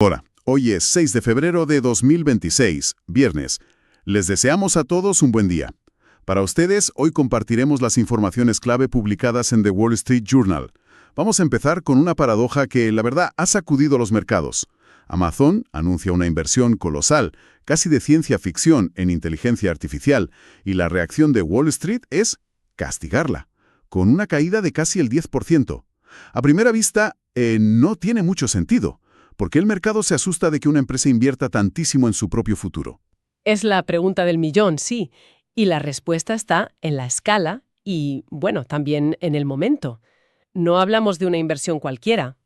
Hola, hoy es 6 de febrero de 2026, viernes. Les deseamos a todos un buen día. Para ustedes, hoy compartiremos las informaciones clave publicadas en The Wall Street Journal. Vamos a empezar con una paradoja que, la verdad, ha sacudido los mercados. Amazon anuncia una inversión colosal, casi de ciencia ficción, en inteligencia artificial, y la reacción de Wall Street es castigarla, con una caída de casi el 10%. A primera vista, no tiene mucho sentido. ¿Por qué el mercado se asusta de que una empresa invierta tantísimo en su propio futuro? Es la pregunta del millón, sí. Y la respuesta está en la escala y, bueno, también en el momento. No hablamos de una inversión cualquiera.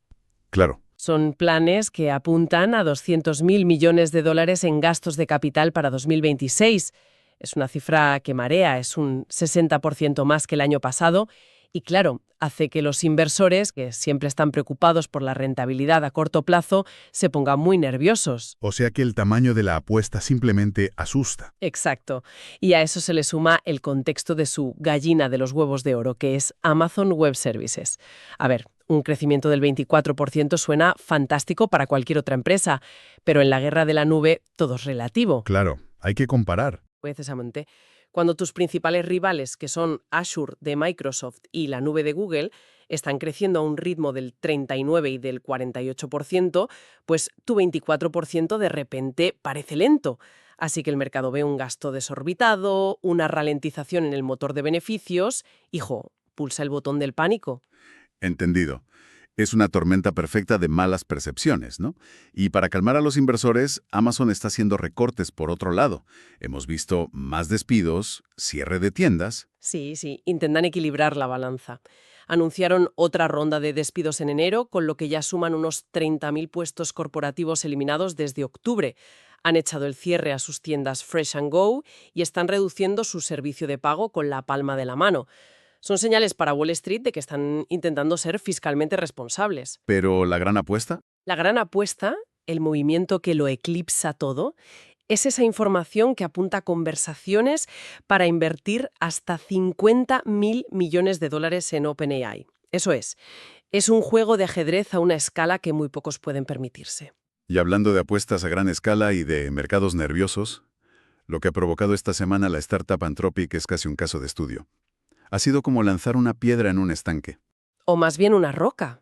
Claro. Son planes que apuntan a 200.000 millones de dólares en gastos de capital para 2026. Es una cifra que marea, es un 60% más que el año pasado. Y claro, hace que los inversores, que siempre están preocupados por la rentabilidad a corto plazo, se pongan muy nerviosos. O sea que el tamaño de la apuesta simplemente asusta. Exacto. Y a eso se le suma el contexto de su gallina de los huevos de oro, que es Amazon Web Services. A ver, un crecimiento del 24% suena fantástico para cualquier otra empresa, pero en la guerra de la nube todo es relativo. Claro, hay que comparar. Precisamente. Cuando tus principales rivales, que son Azure de Microsoft y la nube de Google, están creciendo a un ritmo del 39 y del 48%, pues tu 24% de repente parece lento. Así que el mercado ve un gasto desorbitado, una ralentización en el motor de beneficios. Hijo, pulsa el botón del pánico. Entendido. Es una tormenta perfecta de malas percepciones, ¿no? Y para calmar a los inversores, Amazon está haciendo recortes por otro lado. Hemos visto más despidos, cierre de tiendas. Sí, intentan equilibrar la balanza. Anunciaron otra ronda de despidos en enero, con lo que ya suman unos 30.000 puestos corporativos eliminados desde octubre. Han echado el cierre a sus tiendas Fresh and Go y están reduciendo su servicio de pago con la palma de la mano. Son señales para Wall Street de que están intentando ser fiscalmente responsables. Pero la gran apuesta, La gran apuesta, el movimiento que lo eclipsa todo, es esa información que apunta a conversaciones para invertir hasta 50.000 millones de dólares en OpenAI. Eso es un juego de ajedrez a una escala que muy pocos pueden permitirse. y hablando de apuestas a gran escala y de mercados nerviosos, lo que ha provocado esta semana la startup Anthropic es casi un caso de estudio. Ha sido como lanzar una piedra en un estanque. O más bien una roca.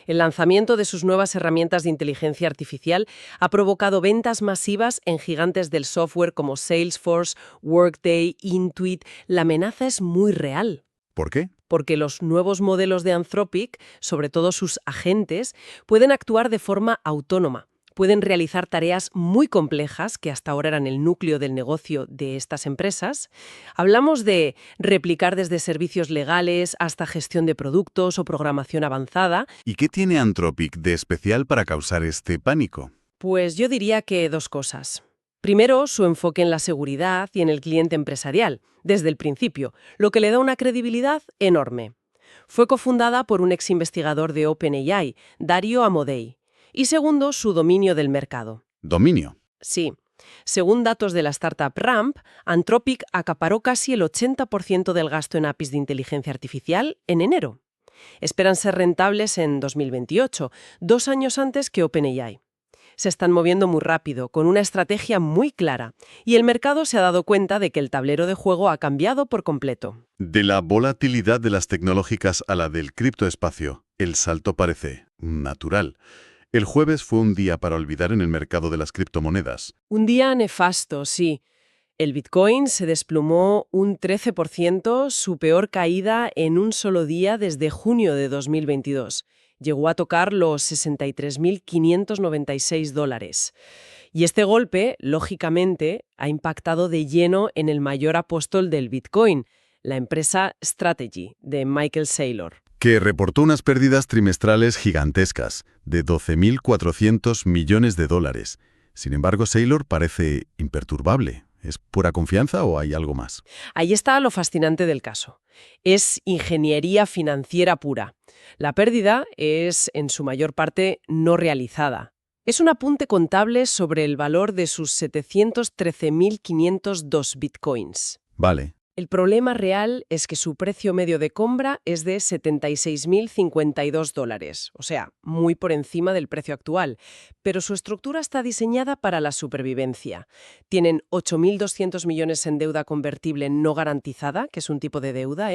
El lanzamiento de sus nuevas herramientas de inteligencia artificial ha provocado ventas masivas en gigantes del software como Salesforce, Workday, Intuit. La amenaza es muy real. ¿Por qué? Porque los nuevos modelos de Anthropic, sobre todo sus agentes, pueden actuar de forma autónoma. Pueden realizar tareas muy complejas que hasta ahora eran el núcleo del negocio de estas empresas. Hablamos de replicar desde servicios legales hasta gestión de productos o programación avanzada. ¿Y qué tiene Anthropic de especial para causar este pánico? Pues yo diría que dos cosas. Primero, su enfoque en la seguridad y en el cliente empresarial, desde el principio, lo que le da una credibilidad enorme. Fue cofundada por un ex investigador de OpenAI, Dario Amodei. Y segundo, su dominio del mercado. Dominio. Sí. Según datos de la startup Ramp, Anthropic acaparó casi el 80% del gasto en APIs de inteligencia artificial en enero. Esperan ser rentables en 2028, 2 años antes que OpenAI. Se están moviendo muy rápido, con una estrategia muy clara, y el mercado se ha dado cuenta de que el tablero de juego ha cambiado por completo. De la volatilidad de las tecnológicas a la del criptoespacio, el salto parece natural. El jueves fue un día para olvidar en el mercado de las criptomonedas. Un día nefasto, sí. El Bitcoin se desplomó un 13%, su peor caída en un solo día desde junio de 2022. Llegó a tocar los 63.596 dólares. Y este golpe, lógicamente, ha impactado de lleno en el mayor apóstol del Bitcoin, la empresa Strategy, de Michael Saylor. Que reportó unas pérdidas trimestrales gigantescas, de 12.400 millones de dólares. Sin embargo, Saylor parece imperturbable. ¿Es pura confianza o hay algo más? Ahí está lo fascinante del caso. Es ingeniería financiera pura. La pérdida es, en su mayor parte, no realizada. Es un apunte contable sobre el valor de sus 713.502 bitcoins. Vale. El problema real es que su precio medio de compra es de $76.052, o sea, muy por encima del precio actual, pero su estructura está diseñada para la supervivencia. Tienen 8.200 millones en deuda convertible no garantizada, que es un tipo de deuda,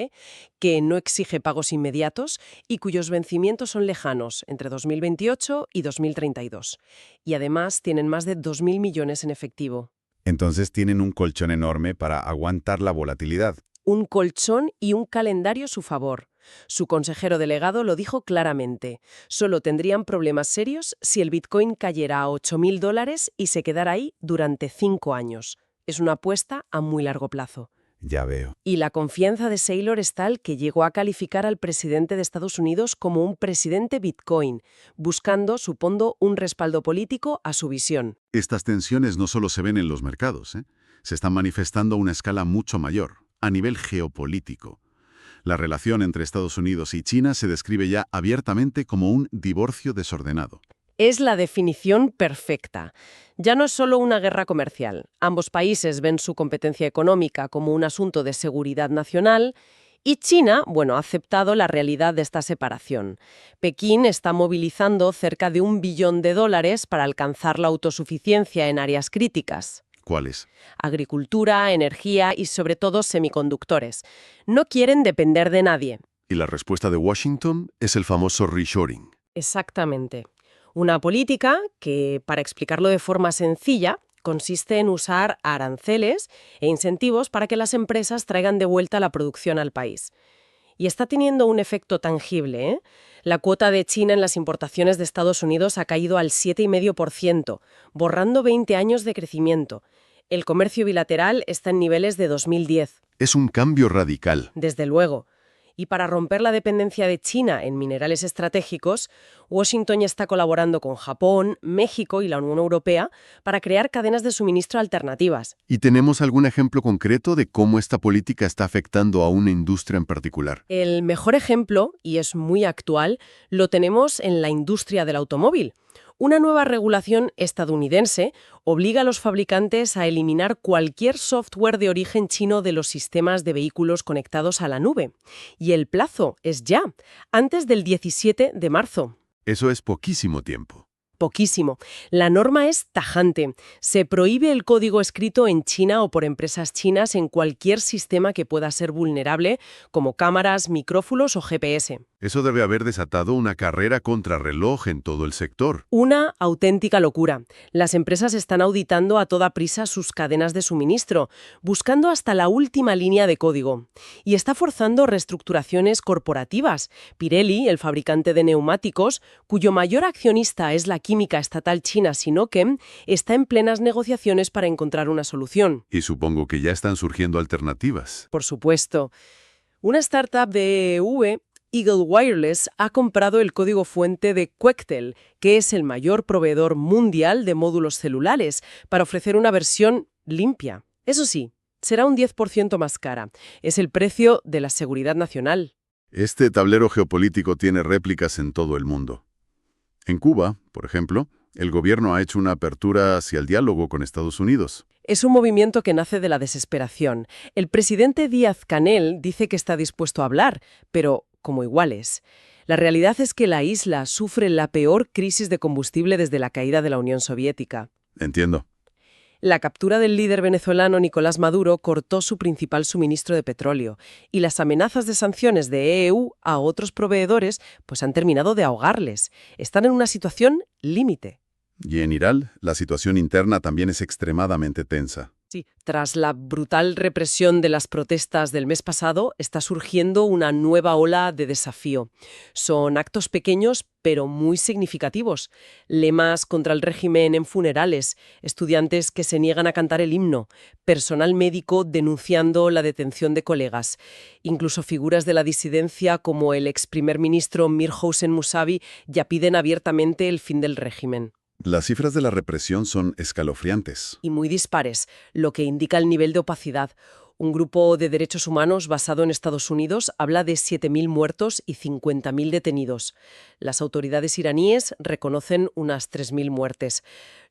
que no exige pagos inmediatos y cuyos vencimientos son lejanos, entre 2028 y 2032. Y además tienen más de 2.000 millones en efectivo. Entonces tienen un colchón enorme para aguantar la volatilidad. Un colchón y un calendario a su favor. Su consejero delegado lo dijo claramente. Solo tendrían problemas serios si el Bitcoin cayera a $8.000 y se quedara ahí durante 5 años. Es una apuesta a muy largo plazo. Ya veo. Y la confianza de Saylor es tal que llegó a calificar al presidente de Estados Unidos como un presidente Bitcoin, buscando, supongo, un respaldo político a su visión. Estas tensiones no solo se ven en los mercados, se están manifestando a una escala mucho mayor, a nivel geopolítico. La relación entre Estados Unidos y China se describe ya abiertamente como un divorcio desordenado. Es la definición perfecta. Ya no es solo una guerra comercial. Ambos países ven su competencia económica como un asunto de seguridad nacional y China, ha aceptado la realidad de esta separación. Pekín está movilizando cerca de $1 billón para alcanzar la autosuficiencia en áreas críticas. ¿Cuáles? Agricultura, energía y sobre todo semiconductores. No quieren depender de nadie. Y la respuesta de Washington es el famoso reshoring. Exactamente. Una política que, para explicarlo de forma sencilla, consiste en usar aranceles e incentivos para que las empresas traigan de vuelta la producción al país. Y está teniendo un efecto tangible, La cuota de China en las importaciones de Estados Unidos ha caído al 7,5%, borrando 20 años de crecimiento. El comercio bilateral está en niveles de 2010. Es un cambio radical. Desde luego. Y para romper la dependencia de China en minerales estratégicos, Washington ya está colaborando con Japón, México y la Unión Europea para crear cadenas de suministro alternativas. ¿Y tenemos algún ejemplo concreto de cómo esta política está afectando a una industria en particular? El mejor ejemplo, y es muy actual, lo tenemos en la industria del automóvil. Una nueva regulación estadounidense obliga a los fabricantes a eliminar cualquier software de origen chino de los sistemas de vehículos conectados a la nube. Y el plazo es ya, antes del 17 de marzo. Eso es poquísimo tiempo. Poquísimo. La norma es tajante. Se prohíbe el código escrito en China o por empresas chinas en cualquier sistema que pueda ser vulnerable, como cámaras, micrófonos o GPS. Eso debe haber desatado una carrera contrarreloj en todo el sector. Una auténtica locura. Las empresas están auditando a toda prisa sus cadenas de suministro, buscando hasta la última línea de código. Y está forzando reestructuraciones corporativas. Pirelli, el fabricante de neumáticos, cuyo mayor accionista es la química estatal china Sinochem, está en plenas negociaciones para encontrar una solución. Y supongo que ya están surgiendo alternativas. Por supuesto. Una startup de EV, Eagle Wireless, ha comprado el código fuente de Quectel, que es el mayor proveedor mundial de módulos celulares, para ofrecer una versión limpia. Eso sí, será un 10% más cara. Es el precio de la seguridad nacional. Este tablero geopolítico tiene réplicas en todo el mundo. En Cuba, por ejemplo, el gobierno ha hecho una apertura hacia el diálogo con Estados Unidos. Es un movimiento que nace de la desesperación. El presidente Díaz-Canel dice que está dispuesto a hablar, pero como iguales. La realidad es que la isla sufre la peor crisis de combustible desde la caída de la Unión Soviética. Entiendo. La captura del líder venezolano Nicolás Maduro cortó su principal suministro de petróleo y las amenazas de sanciones de EU a otros proveedores han terminado de ahogarles. Están en una situación límite. Y en Irán, la situación interna también es extremadamente tensa. Sí, tras la brutal represión de las protestas del mes pasado, está surgiendo una nueva ola de desafío. Son actos pequeños, pero muy significativos. Lemas contra el régimen en funerales, estudiantes que se niegan a cantar el himno, personal médico denunciando la detención de colegas. Incluso figuras de la disidencia como el ex primer ministro Mir Hossein Mousavi ya piden abiertamente el fin del régimen. Las cifras de la represión son escalofriantes. Y muy dispares, lo que indica el nivel de opacidad. Un grupo de derechos humanos basado en Estados Unidos habla de 7.000 muertos y 50.000 detenidos. Las autoridades iraníes reconocen unas 3.000 muertes.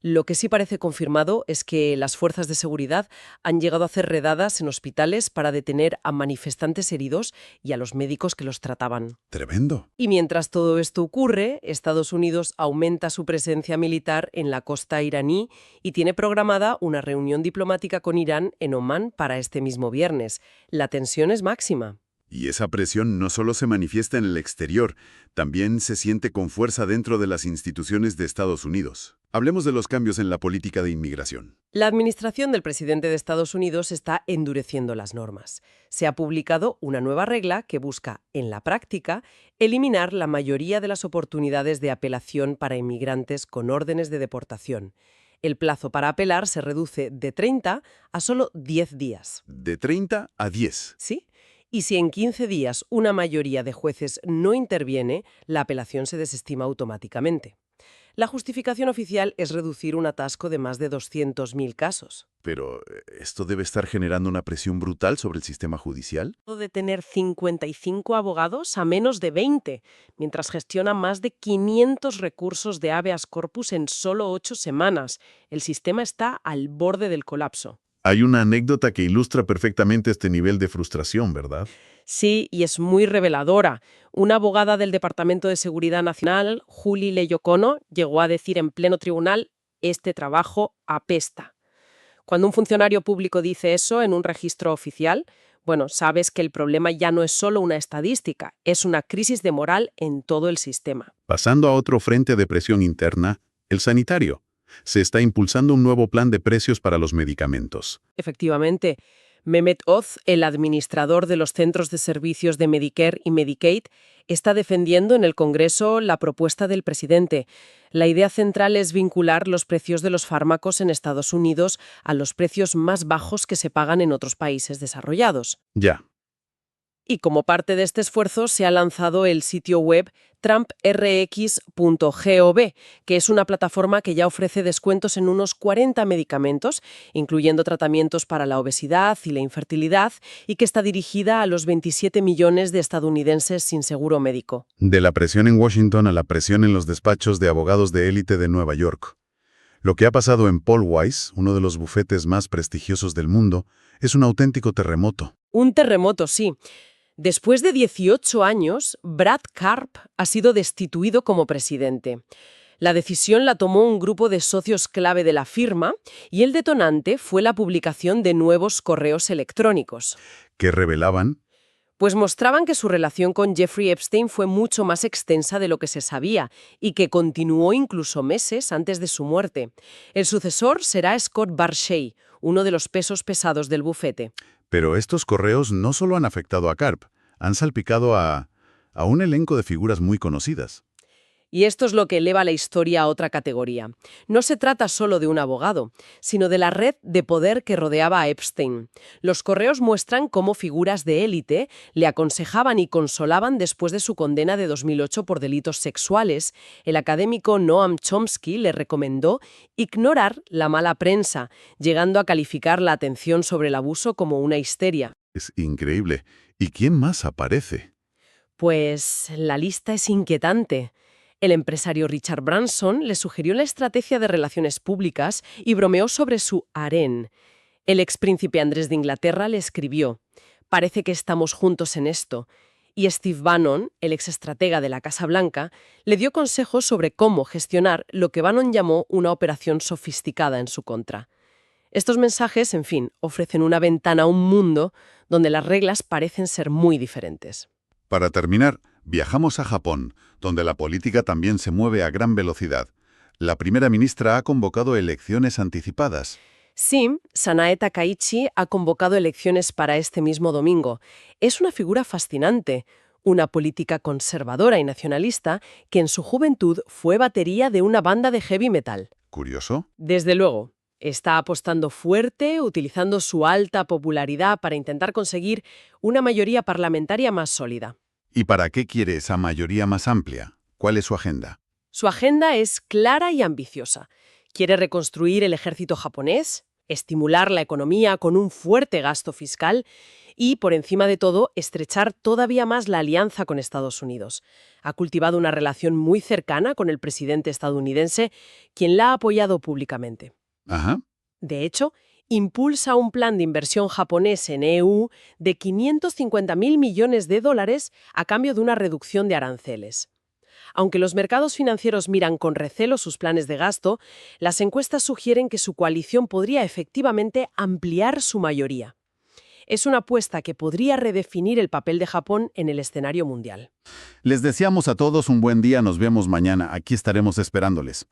Lo que sí parece confirmado es que las fuerzas de seguridad han llegado a hacer redadas en hospitales para detener a manifestantes heridos y a los médicos que los trataban. Tremendo. Y mientras todo esto ocurre, Estados Unidos aumenta su presencia militar en la costa iraní y tiene programada una reunión diplomática con Irán en Omán para este mismo viernes. La tensión es máxima. Y esa presión no solo se manifiesta en el exterior, también se siente con fuerza dentro de las instituciones de Estados Unidos. Hablemos de los cambios en la política de inmigración. La administración del presidente de Estados Unidos está endureciendo las normas. Se ha publicado una nueva regla que busca, en la práctica, eliminar la mayoría de las oportunidades de apelación para inmigrantes con órdenes de deportación. El plazo para apelar se reduce de 30 a solo 10 días. De 30 a 10. ¿Sí? Y si en 15 días una mayoría de jueces no interviene, la apelación se desestima automáticamente. La justificación oficial es reducir un atasco de más de 200.000 casos. Pero, ¿esto debe estar generando una presión brutal sobre el sistema judicial? De tener 55 abogados a menos de 20, mientras gestiona más de 500 recursos de habeas corpus en solo 8 semanas. El sistema está al borde del colapso. Hay una anécdota que ilustra perfectamente este nivel de frustración, ¿verdad? Sí, y es muy reveladora. Una abogada del Departamento de Seguridad Nacional, Julie Leyocono, llegó a decir en pleno tribunal: «Este trabajo apesta». Cuando un funcionario público dice eso en un registro oficial, bueno, sabes que el problema ya no es solo una estadística, es una crisis de moral en todo el sistema. Pasando a otro frente de presión interna, el sanitario. Se está impulsando un nuevo plan de precios para los medicamentos. Efectivamente, Mehmet Oz, el administrador de los centros de servicios de Medicare y Medicaid, está defendiendo en el Congreso la propuesta del presidente. La idea central es vincular los precios de los fármacos en Estados Unidos a los precios más bajos que se pagan en otros países desarrollados. Ya. Y como parte de este esfuerzo se ha lanzado el sitio web trumprx.gov, que es una plataforma que ya ofrece descuentos en unos 40 medicamentos, incluyendo tratamientos para la obesidad y la infertilidad, y que está dirigida a los 27 millones de estadounidenses sin seguro médico. De la presión en Washington a la presión en los despachos de abogados de élite de Nueva York. Lo que ha pasado en Paul Weiss, uno de los bufetes más prestigiosos del mundo, es un auténtico terremoto. Un terremoto, sí. Después de 18 años, Brad Karp ha sido destituido como presidente. La decisión la tomó un grupo de socios clave de la firma y el detonante fue la publicación de nuevos correos electrónicos. ¿Qué revelaban? Pues mostraban que su relación con Jeffrey Epstein fue mucho más extensa de lo que se sabía y que continuó incluso meses antes de su muerte. El sucesor será Scott Barshey, uno de los pesos pesados del bufete. Pero estos correos no solo han afectado a Karp, han salpicado a un elenco de figuras muy conocidas. Y esto es lo que eleva la historia a otra categoría. No se trata solo de un abogado, sino de la red de poder que rodeaba a Epstein. Los correos muestran cómo figuras de élite le aconsejaban y consolaban después de su condena de 2008 por delitos sexuales. El académico Noam Chomsky le recomendó ignorar la mala prensa, llegando a calificar la atención sobre el abuso como una histeria. Es increíble. ¿Y quién más aparece? Pues la lista es inquietante. El empresario Richard Branson le sugirió la estrategia de relaciones públicas y bromeó sobre su harén. El expríncipe Andrés de Inglaterra le escribió: «Parece que estamos juntos en esto». Y Steve Bannon, el exestratega de la Casa Blanca, le dio consejos sobre cómo gestionar lo que Bannon llamó una operación sofisticada en su contra. Estos mensajes, en fin, ofrecen una ventana a un mundo donde las reglas parecen ser muy diferentes. Para terminar, viajamos a Japón, donde la política también se mueve a gran velocidad. La primera ministra ha convocado elecciones anticipadas. Sí, Sanae Takaichi ha convocado elecciones para este mismo domingo. Es una figura fascinante, una política conservadora y nacionalista que en su juventud fue batería de una banda de heavy metal. ¿Curioso? Desde luego, está apostando fuerte, utilizando su alta popularidad para intentar conseguir una mayoría parlamentaria más sólida. ¿Y para qué quiere esa mayoría más amplia? ¿Cuál es su agenda? Su agenda es clara y ambiciosa. Quiere reconstruir el ejército japonés, estimular la economía con un fuerte gasto fiscal y, por encima de todo, estrechar todavía más la alianza con Estados Unidos. Ha cultivado una relación muy cercana con el presidente estadounidense, quien la ha apoyado públicamente. Ajá. De hecho, impulsa un plan de inversión japonés en EU de 550.000 millones de dólares a cambio de una reducción de aranceles. Aunque los mercados financieros miran con recelo sus planes de gasto, las encuestas sugieren que su coalición podría efectivamente ampliar su mayoría. Es una apuesta que podría redefinir el papel de Japón en el escenario mundial. Les deseamos a todos un buen día. Nos vemos mañana. Aquí estaremos esperándoles.